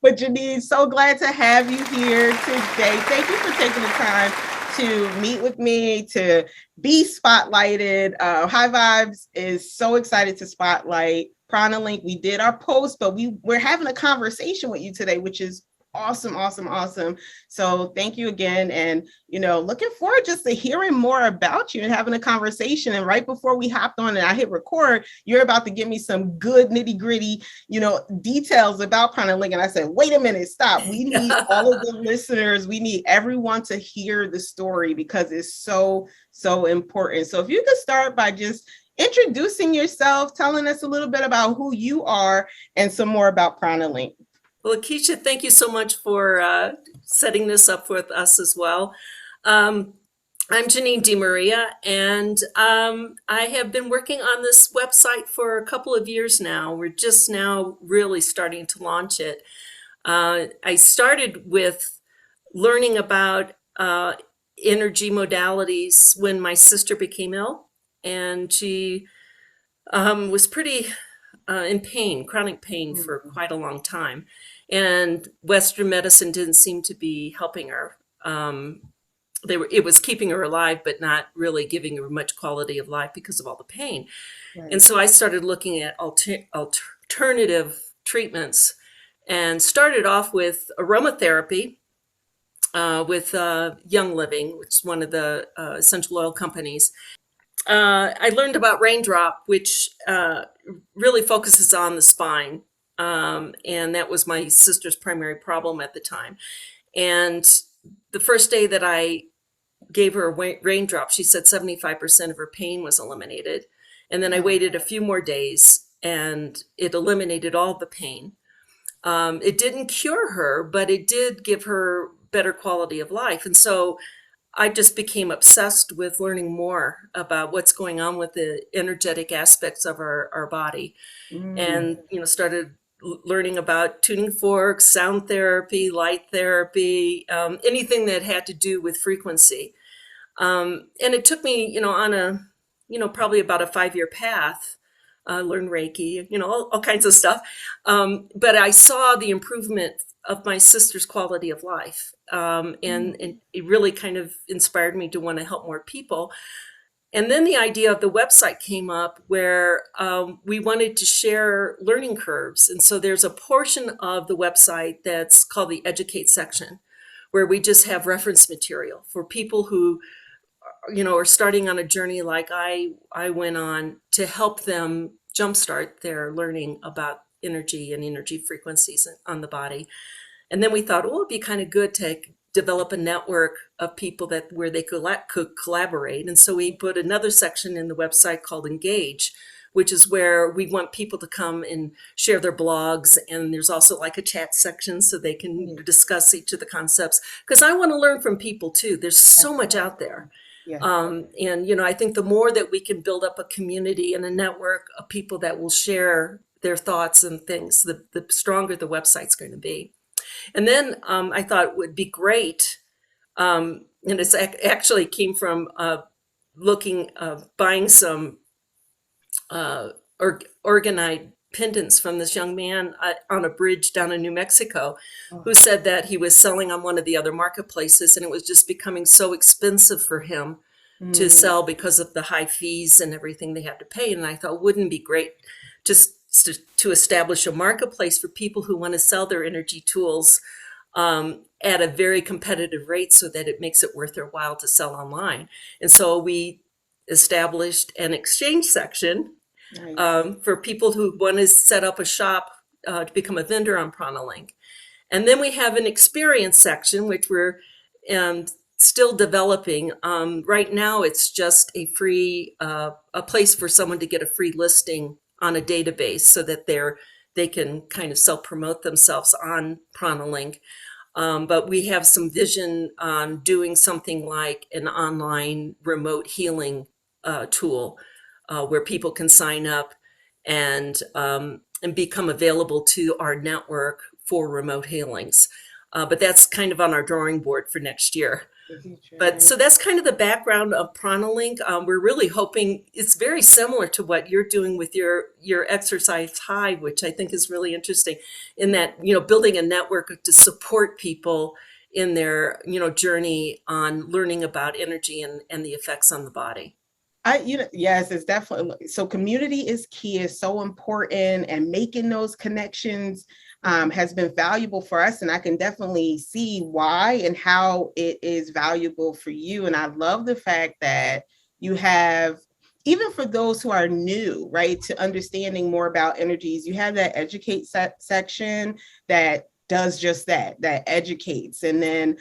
But Janine, so glad to have you here today. Thank you for taking the time to meet with me, to be spotlighted. High Vibes is so excited to spotlight Pranalink. We did our post, but we're having a conversation with you today, which is awesome, awesome, awesome. So thank you again. And, looking forward just to hearing more about you and having a conversation. And right before we hopped on and I hit record, you're about to give me some good nitty gritty, details about Pranalink. And I said, wait a minute, stop. We need all of the listeners. We need everyone to hear the story because it's so, so important. So if you could start by just introducing yourself, telling us a little bit about who you are and some more about Pranalink. Well, Keisha, thank you so much for setting this up with us as well. I'm Janine DeMaria, and I have been working on this website for a couple of years now. We're just now really starting to launch it. I started with learning about energy modalities when my sister became ill, and she was pretty in pain, chronic pain for quite a long time. And Western medicine didn't seem to be helping her. It was keeping her alive, but not really giving her much quality of life because of all the pain. Right. And so I started looking at alternative treatments and started off with aromatherapy with Young Living, which is one of the essential oil companies. I learned about Raindrop, which really focuses on the spine. And that was my sister's primary problem at the time. And the first day that I gave her a Raindrop, she said 75% of her pain was eliminated. And then I waited a few more days and it eliminated all the pain. It didn't cure her, but it did give her better quality of life. And so I just became obsessed with learning more about what's going on with the energetic aspects of our body. And, started learning about tuning forks, sound therapy, light therapy, anything that had to do with frequency. And it took me, on a, probably about a 5-year path. Learn Reiki, all kinds of stuff. But I saw the improvement of my sister's quality of life. And it really kind of inspired me to want to help more people. And then the idea of the website came up where we wanted to share learning curves. And so there's a portion of the website that's called the Educate section, where we just have reference material for people who are starting on a journey like I went on, to help them jumpstart their learning about energy and energy frequencies on the body. And then we thought, it'd be kind of good to develop a network of people where they could collaborate. And so we put another section in the website called Engage, which is where we want people to come and share their blogs. And there's also like a chat section so they can discuss each of the concepts. Because I want to learn from people too. There's so much out there. Yeah. And, I think the more that we can build up a community and a network of people that will share their thoughts and things, the stronger the website's going to be. And then I thought it would be great. And it's actually came from buying some organite pendants from this young man on a bridge down in New Mexico, who said that he was selling on one of the other marketplaces and it was just becoming so expensive for him to sell because of the high fees and everything they had to pay. And I thought, wouldn't it be great just to establish a marketplace for people who want to sell their energy tools at a very competitive rate so that it makes it worth their while to sell online. And so we established an exchange section. Nice. For people who want to set up a shop to become a vendor on Pranalink. And then we have an experience section, which we're still developing. Right now, it's just a free, a place for someone to get a free listing on a database so that they can kind of self-promote themselves on Pranalink. But we have some vision on doing something like an online remote healing tool, where people can sign up and become available to our network for remote healings. But that's kind of on our drawing board for next year. The future, But right? so that's kind of the background of Pranalink. We're really hoping it's very similar to what you're doing with your exercise hive, which I think is really interesting in that, building a network to support people in their, journey on learning about energy and the effects on the body. Yes, it's definitely so. Community is key, is so important, and making those connections has been valuable for us. And I can definitely see why and how it is valuable for you. And I love the fact that you have, even for those who are new, right, to understanding more about energies, you have that educate section that does just that, that educates. And then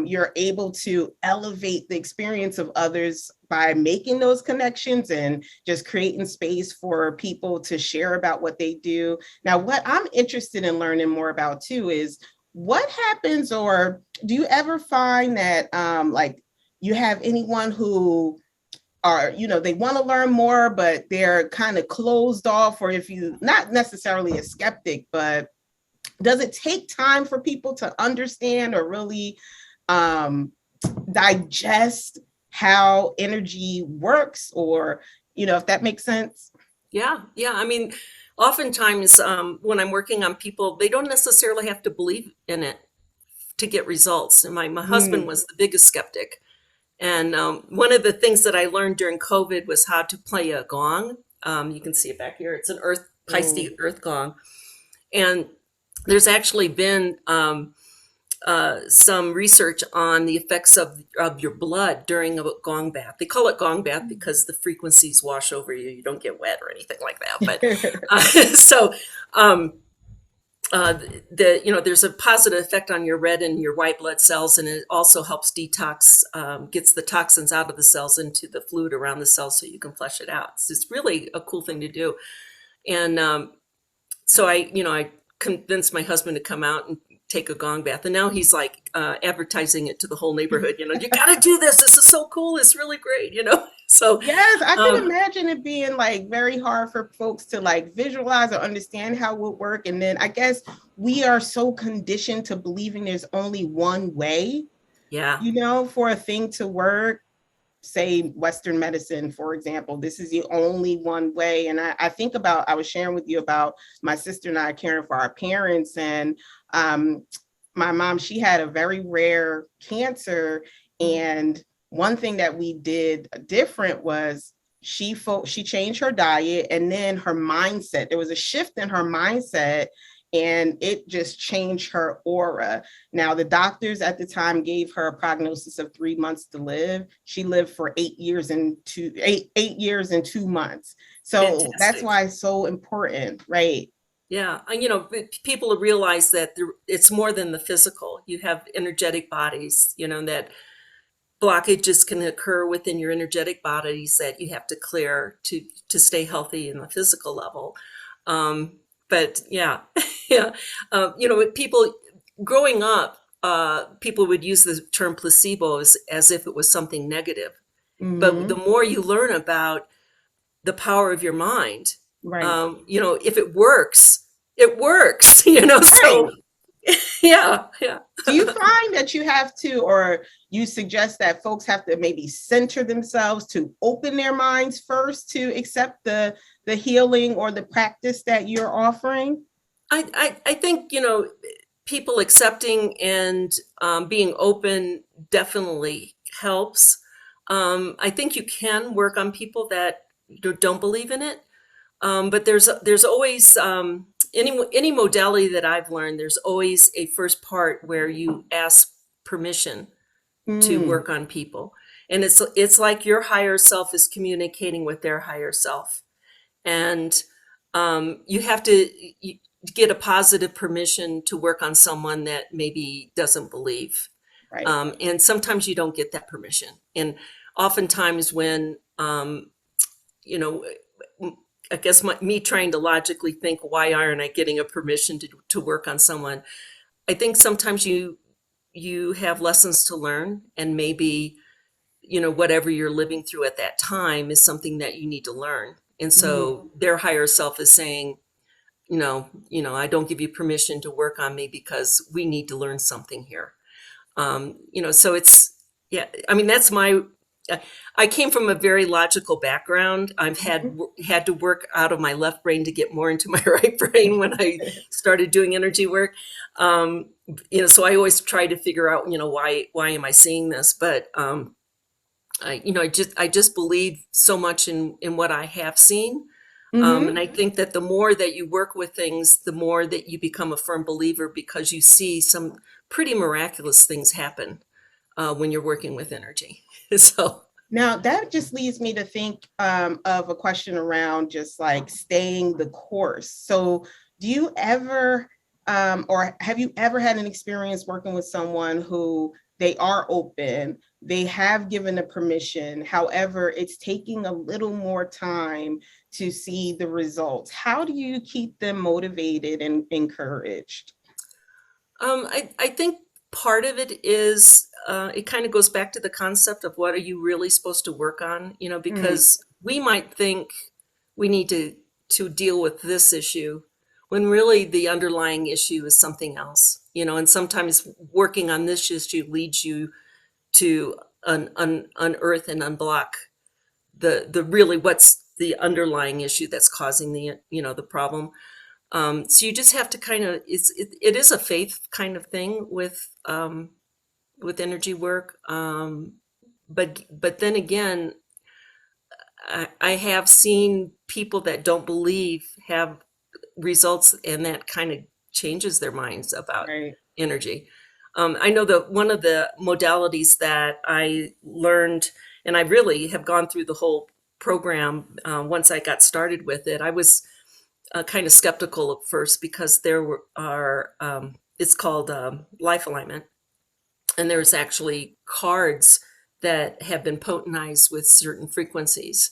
you're able to elevate the experience of others by making those connections and just creating space for people to share about what they do. Now, what I'm interested in learning more about too is what happens, or do you ever find that like you have anyone who are, they want to learn more, but they're kind of closed off, or if you not necessarily a skeptic, but does it take time for people to understand or really um, digest how energy works, or if that makes sense? Yeah, yeah. I mean, oftentimes when I'm working on people, they don't necessarily have to believe in it to get results. And my husband Mm. was the biggest skeptic. And one of the things that I learned during COVID was how to play a gong. You can see it back here. It's an high Mm. speed earth gong. And there's actually been some research on the effects of your blood during a gong bath. They call it gong bath because the frequencies wash over you. You don't get wet or anything like that. But so um, there's a positive effect on your red and your white blood cells, and it also helps detox, gets the toxins out of the cells into the fluid around the cells so you can flush it out. So it's really a cool thing to do. And so I convinced my husband to come out and take a gong bath, and now he's like advertising it to the whole neighborhood. You got to do this. This is so cool. It's really great. So Yes, I can um, imagine it being like very hard for folks to like visualize or understand how it would work. And then I guess we are so conditioned to believing there's only one way, yeah, for a thing to work. Say Western medicine, for example, this is the only one way. And I think about, I was sharing with you about my sister and I caring for our parents. And um, my mom, she had a very rare cancer. And one thing that we did different was she changed her diet, and then her mindset. There was a shift in her mindset, and it just changed her aura. Now, the doctors at the time gave her a prognosis of 3 months to live. She lived for 8 years and 2 months. So that's fantastic. why it's so important, right? Yeah, and people realize that it's more than the physical. You have energetic bodies, that blockages can occur within your energetic bodies that you have to clear to stay healthy in the physical level. But yeah, yeah, people growing up, people would use the term placebo as if it was something negative. But the Mm-hmm. more you learn about the power of your mind, Right. if it works, it works. Right. So yeah, yeah. Do you find that you have to, or you suggest that folks have to maybe center themselves to open their minds first to accept the healing or the practice that you're offering? I think, people accepting and being open definitely helps. I think you can work on people that don't believe in it, but there's always any modality that I've learned. There's always a first part where you ask permission to Mm, work on people, and it's like your higher self is communicating with their higher self, and you have to get a positive permission to work on someone that maybe doesn't believe. right. And sometimes you don't get that permission. And oftentimes when, you know, I guess me trying to logically think, why aren't I getting a permission to work on someone? I think sometimes you have lessons to learn, and maybe, whatever you're living through at that time is something that you need to learn. And Mhm. so their higher self is saying, I don't give you permission to work on me because we need to learn something here. So Yeah, I mean that's my. uh, I came from a very logical background. I've Mhm. had to work out of my left brain to get more into my right brain when I started doing energy work. Um, so I always try to figure out, why am I seeing this? But I just believe so much in what I have seen. And Mhm. I think that the more that you work with things, the more that you become a firm believer because you see some pretty miraculous things happen when you're working with energy. So, Now that just leads me to think of a question around just like staying the course. So, do you ever, or have you ever had an experience working with someone who they are open, they have given the permission, however, it's taking a little more time to see the results? How do you keep them motivated and encouraged? I think part of it is it kind of goes back to the concept of what are you really supposed to work on, Mm, because we might think we need to deal with this issue when really the underlying issue is something else, and sometimes working on this issue leads you to unearth and unblock the really what's the underlying issue that's causing the problem. So you just have to kind of it is a faith kind of thing with energy work. But then again, I have seen people that don't believe have results, and that kind of changes their minds about right. energy. I know that one of the modalities that I learned, and I really have gone through the whole program once I got started with it. I was kind of skeptical at first because it's called life alignment, and there's actually cards that have been potentized with certain frequencies.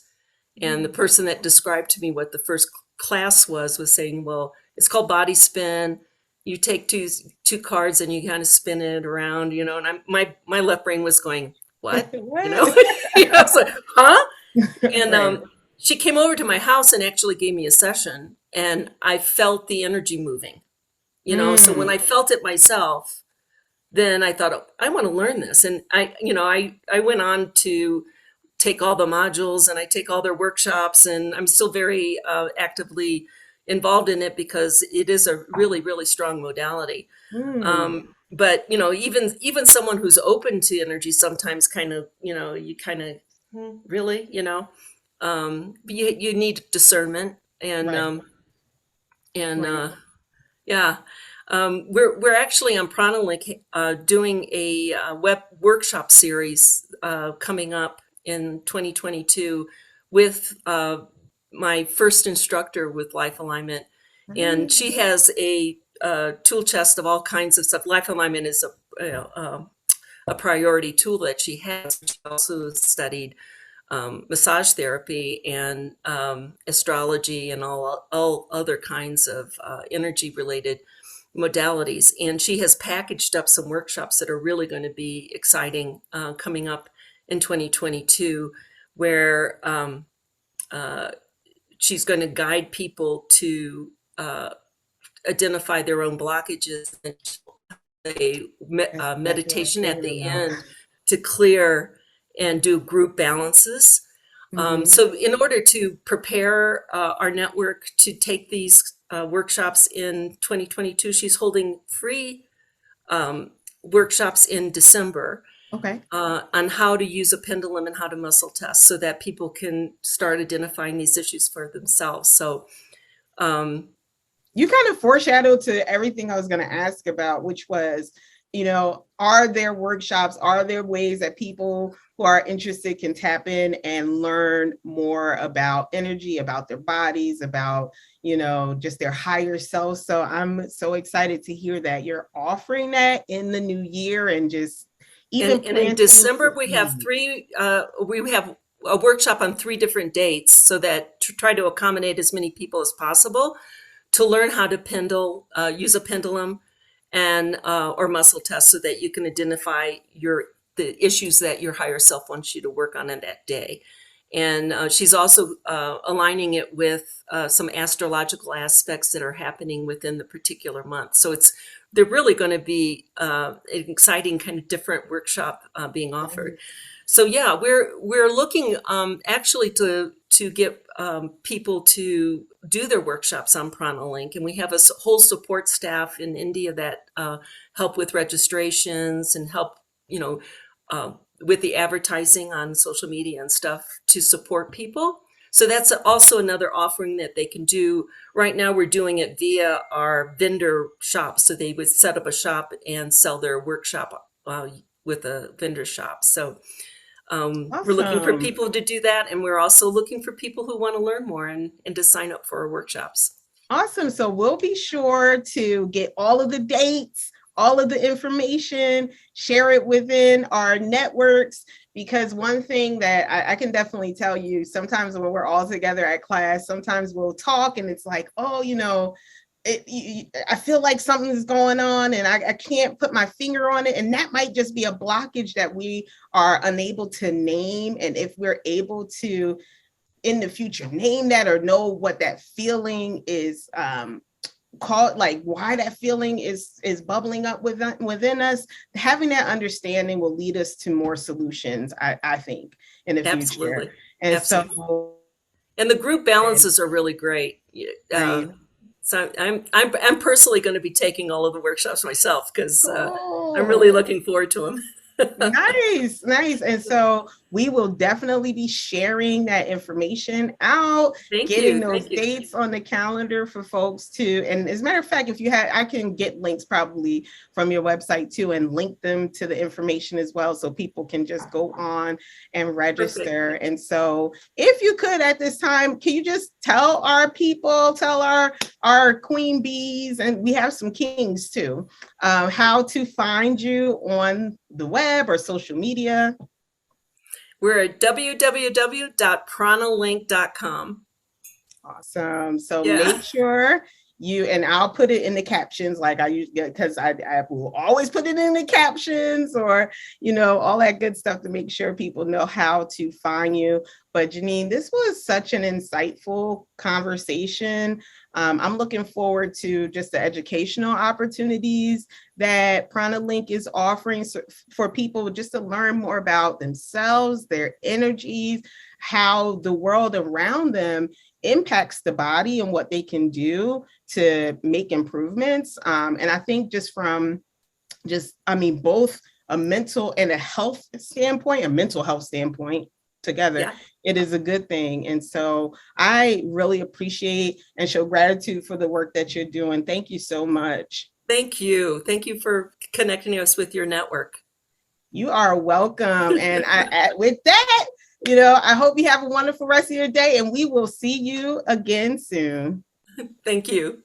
And the Mm. person that described to me what the first class was saying, well, it's called body spin. You take two cards and you kind of spin it around, and my left brain was going, what? You know, What? I was like, huh? And Right. she came over to my house and actually gave me a session, and I felt the energy moving. So when Mm, I felt it myself, then I thought, oh, I want to learn this, and I went on to take all the modules and I take all their workshops, and I'm still very actively involved in it because it is a really really strong modality. mm, But even someone who's open to energy sometimes kind of you kind of really but you need discernment and right. and Right. yeah. We're actually on Pranalink doing a web workshop series coming up in 2022 with my first instructor with life alignment, and she Mm, has a tool chest of all kinds of stuff. Life alignment is a priority tool that she has. She also studied massage therapy and astrology and all other kinds of energy related modalities. And she has packaged up some workshops that are really going to be exciting coming up in 2022, where uh, she's going to guide people to identify their own blockages, and a that's exactly what I was meditation at thinking the about. end to clear and do group balances. Hmm. So, in order to prepare our network to take these workshops in 2022, she's holding free um, workshops in December Okay. on how to use a pendulum and how to muscle test so that people can start identifying these issues for themselves. So, um, You kind of foreshadowed to everything I was going to ask about, which was, are there workshops? Are there ways that people who are interested can tap in and learn more about energy, about their bodies, about, just their higher self? So I'm so excited to hear that you're offering that in the new year and just even and in planting December the we have seed. we have a workshop on 3 different dates so that to try to accommodate as many people as possible to learn how to use a pendulum and or muscle test so that you can identify the issues that your higher self wants you to work on in that day. And she's also aligning it with some astrological aspects that are happening within the particular month. So they're really going to be an exciting kind of different workshop being offered. So yeah, we're looking actually to get people to do their workshops on Pranalink, and we have a whole support staff in India that help with registrations and help, you know, with the advertising on social media and stuff to support people. So that's also another offering that they can do. Right now, we're doing it via our vendor shop. So they would set up a shop and sell their workshop with a vendor shop. So we're looking for Awesome. people to do that. And we're also looking for people who want to learn more and to sign up for our workshops. Awesome. So we'll be sure to get all of the dates, all of the information, share it within our networks, because one thing that I can definitely tell you, sometimes when we're all together at class, sometimes we'll talk and it's like, oh, you know, I feel like something's going on and I can't put my finger on it. And that might just be a blockage that we are unable to name. And if we're able to, in the future, name that or know what that feeling is called, like why that feeling is bubbling up within us, having that understanding will lead us to more solutions, I think, in the Absolutely. future. And Absolutely. so, and the group balances are really great. So I'm personally going to be taking all of the workshops myself because I'm really looking forward to them. Nice. And so we will definitely be sharing that information out, getting those dates on the calendar for folks too. And as a matter of fact, if you had, I can get links probably from your website too and link them to the information as well, so people can just go on and register. Perfect. And so if you could at this time, can you just tell our people, tell our queen bees, and we have some kings too, how to find you on the web or social media? We're at www.pranalink.com. Awesome. So make sure you, and I'll put it in the captions like I usually, because I will always put it in the captions, or, you know, all that good stuff to make sure people know how to find you. But Janine, this was such an insightful conversation. I'm looking forward to just the educational opportunities that Pranalink is offering for people just to learn more about themselves, their energies, how the world around them impacts the body and what they can do to make improvements. And I think just from both a mental and a health standpoint, a mental health standpoint together, it is a good thing. And so I really appreciate and show gratitude for the work that you're doing. Thank you so much. Thank you. Thank you for connecting us with your network. You are welcome. And with that, you know, I hope you have a wonderful rest of your day, and we will see you again soon. Thank you.